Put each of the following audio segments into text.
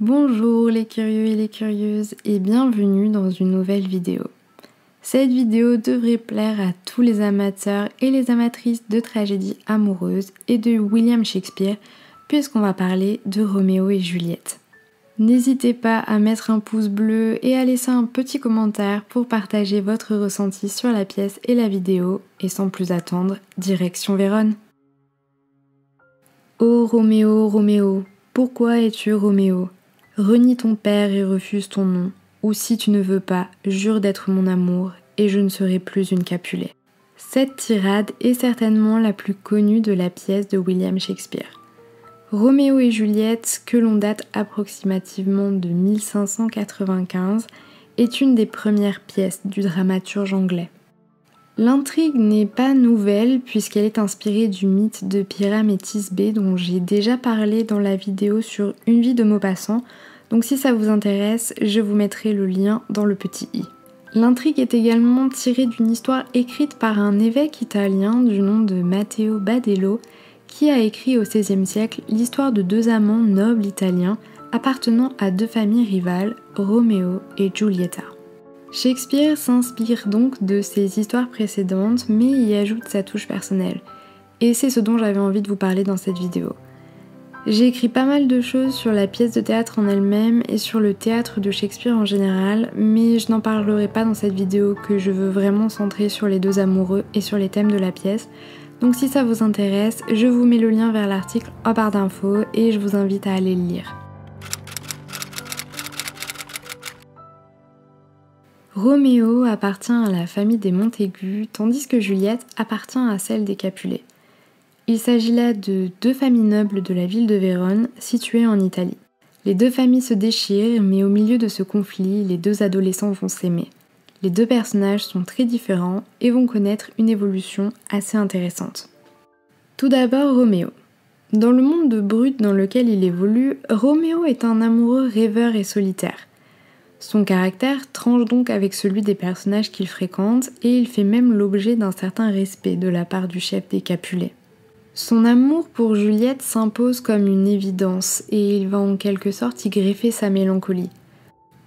Bonjour les curieux et les curieuses et bienvenue dans une nouvelle vidéo. Cette vidéo devrait plaire à tous les amateurs et les amatrices de tragédies amoureuses et de William Shakespeare puisqu'on va parler de Roméo et Juliette. N'hésitez pas à mettre un pouce bleu et à laisser un petit commentaire pour partager votre ressenti sur la pièce et la vidéo et sans plus attendre, direction Vérone. Ô Roméo, Roméo, pourquoi es-tu Roméo ? Renie ton père et refuse ton nom, ou si tu ne veux pas, jure d'être mon amour, et je ne serai plus une Capulet. Cette tirade est certainement la plus connue de la pièce de William Shakespeare. Roméo et Juliette, que l'on date approximativement de 1595, est une des premières pièces du dramaturge anglais. L'intrigue n'est pas nouvelle puisqu'elle est inspirée du mythe de Pyrame et Thisbé dont j'ai déjà parlé dans la vidéo sur Une vie de Maupassant, donc si ça vous intéresse, je vous mettrai le lien dans le petit i. L'intrigue est également tirée d'une histoire écrite par un évêque italien du nom de Matteo Badello qui a écrit au XVIe siècle l'histoire de deux amants nobles italiens appartenant à deux familles rivales, Roméo et Giulietta. Shakespeare s'inspire donc de ces histoires précédentes mais y ajoute sa touche personnelle. Et c'est ce dont j'avais envie de vous parler dans cette vidéo. J'ai écrit pas mal de choses sur la pièce de théâtre en elle-même et sur le théâtre de Shakespeare en général, mais je n'en parlerai pas dans cette vidéo que je veux vraiment centrer sur les deux amoureux et sur les thèmes de la pièce. Donc si ça vous intéresse, je vous mets le lien vers l'article en barre d'infos et je vous invite à aller le lire. Roméo appartient à la famille des Montaigu, tandis que Juliette appartient à celle des Capulet. Il s'agit là de deux familles nobles de la ville de Vérone, située en Italie. Les deux familles se déchirent, mais au milieu de ce conflit, les deux adolescents vont s'aimer. Les deux personnages sont très différents et vont connaître une évolution assez intéressante. Tout d'abord, Roméo. Dans le monde de brut dans lequel il évolue, Roméo est un amoureux rêveur et solitaire. Son caractère tranche donc avec celui des personnages qu'il fréquente et il fait même l'objet d'un certain respect de la part du chef des Capulets. Son amour pour Juliette s'impose comme une évidence et il va en quelque sorte y greffer sa mélancolie.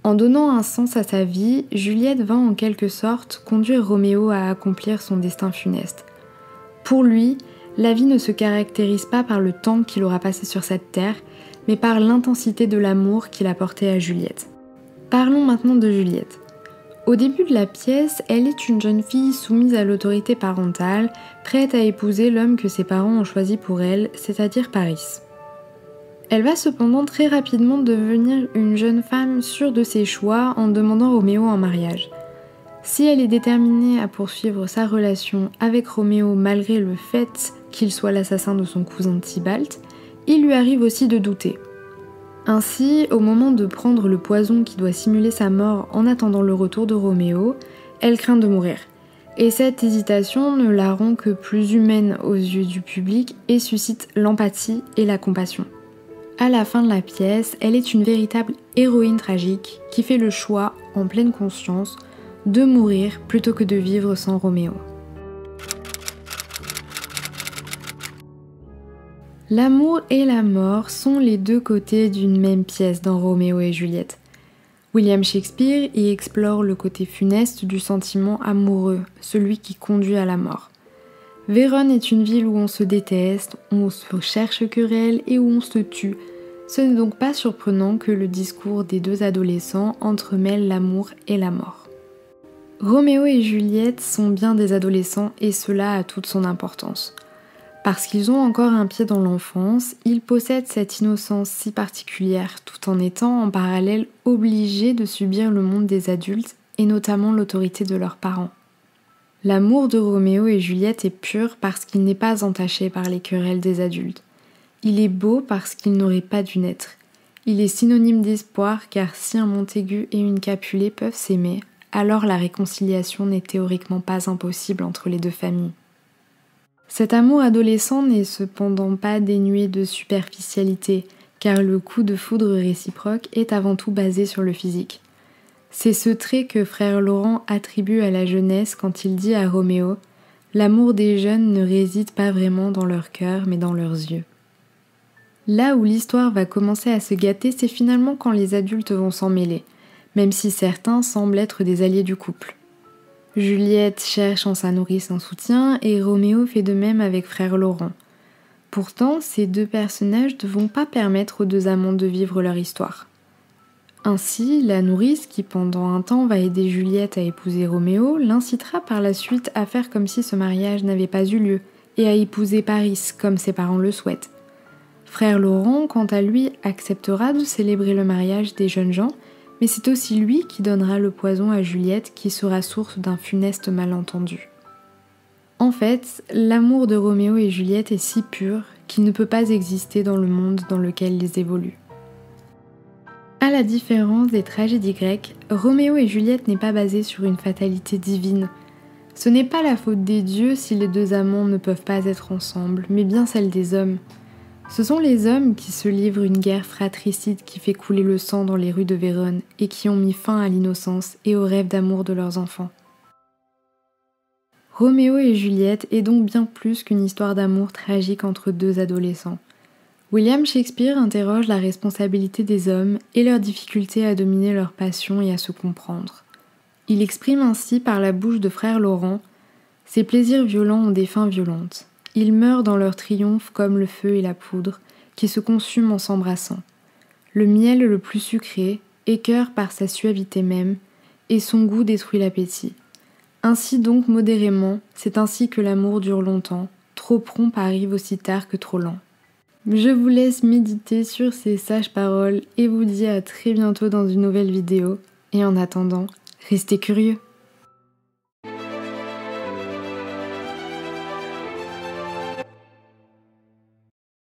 En donnant un sens à sa vie, Juliette va en quelque sorte conduire Roméo à accomplir son destin funeste. Pour lui, la vie ne se caractérise pas par le temps qu'il aura passé sur cette terre, mais par l'intensité de l'amour qu'il a porté à Juliette. Parlons maintenant de Juliette. Au début de la pièce, elle est une jeune fille soumise à l'autorité parentale, prête à épouser l'homme que ses parents ont choisi pour elle, c'est-à-dire Paris. Elle va cependant très rapidement devenir une jeune femme sûre de ses choix en demandant Roméo en mariage. Si elle est déterminée à poursuivre sa relation avec Roméo malgré le fait qu'il soit l'assassin de son cousin Tybalt, il lui arrive aussi de douter. Ainsi, au moment de prendre le poison qui doit simuler sa mort en attendant le retour de Roméo, elle craint de mourir. Et cette hésitation ne la rend que plus humaine aux yeux du public et suscite l'empathie et la compassion. À la fin de la pièce, elle est une véritable héroïne tragique qui fait le choix, en pleine conscience, de mourir plutôt que de vivre sans Roméo. L'amour et la mort sont les deux côtés d'une même pièce dans Roméo et Juliette. William Shakespeare y explore le côté funeste du sentiment amoureux, celui qui conduit à la mort. Vérone est une ville où on se déteste, où on se cherche querelle et où on se tue. Ce n'est donc pas surprenant que le discours des deux adolescents entremêle l'amour et la mort. Roméo et Juliette sont bien des adolescents et cela a toute son importance. Parce qu'ils ont encore un pied dans l'enfance, ils possèdent cette innocence si particulière tout en étant en parallèle obligés de subir le monde des adultes et notamment l'autorité de leurs parents. L'amour de Roméo et Juliette est pur parce qu'il n'est pas entaché par les querelles des adultes. Il est beau parce qu'il n'aurait pas dû naître. Il est synonyme d'espoir car si un Montaigu et une Capulet peuvent s'aimer, alors la réconciliation n'est théoriquement pas impossible entre les deux familles. Cet amour adolescent n'est cependant pas dénué de superficialité, car le coup de foudre réciproque est avant tout basé sur le physique. C'est ce trait que frère Laurent attribue à la jeunesse quand il dit à Roméo « L'amour des jeunes ne réside pas vraiment dans leur cœur, mais dans leurs yeux ». Là où l'histoire va commencer à se gâter, c'est finalement quand les adultes vont s'en mêler, même si certains semblent être des alliés du couple. Juliette cherche en sa nourrice un soutien et Roméo fait de même avec frère Laurent. Pourtant, ces deux personnages ne vont pas permettre aux deux amants de vivre leur histoire. Ainsi, la nourrice, qui pendant un temps va aider Juliette à épouser Roméo, l'incitera par la suite à faire comme si ce mariage n'avait pas eu lieu et à épouser Paris comme ses parents le souhaitent. Frère Laurent, quant à lui, acceptera de célébrer le mariage des jeunes gens, mais c'est aussi lui qui donnera le poison à Juliette qui sera source d'un funeste malentendu. En fait, l'amour de Roméo et Juliette est si pur qu'il ne peut pas exister dans le monde dans lequel ils évoluent. À la différence des tragédies grecques, Roméo et Juliette n'est pas basé sur une fatalité divine. Ce n'est pas la faute des dieux si les deux amants ne peuvent pas être ensemble, mais bien celle des hommes. Ce sont les hommes qui se livrent une guerre fratricide qui fait couler le sang dans les rues de Vérone et qui ont mis fin à l'innocence et aux rêves d'amour de leurs enfants. Roméo et Juliette est donc bien plus qu'une histoire d'amour tragique entre deux adolescents. William Shakespeare interroge la responsabilité des hommes et leur difficulté à dominer leurs passions et à se comprendre. Il exprime ainsi par la bouche de frère Laurent « Ces plaisirs violents ont des fins violentes. Ils meurent dans leur triomphe comme le feu et la poudre, qui se consument en s'embrassant. Le miel le plus sucré écœure par sa suavité même, et son goût détruit l'appétit. Ainsi donc modérément, c'est ainsi que l'amour dure longtemps, trop prompt arrive aussi tard que trop lent. » Je vous laisse méditer sur ces sages paroles et vous dis à très bientôt dans une nouvelle vidéo. Et en attendant, restez curieux.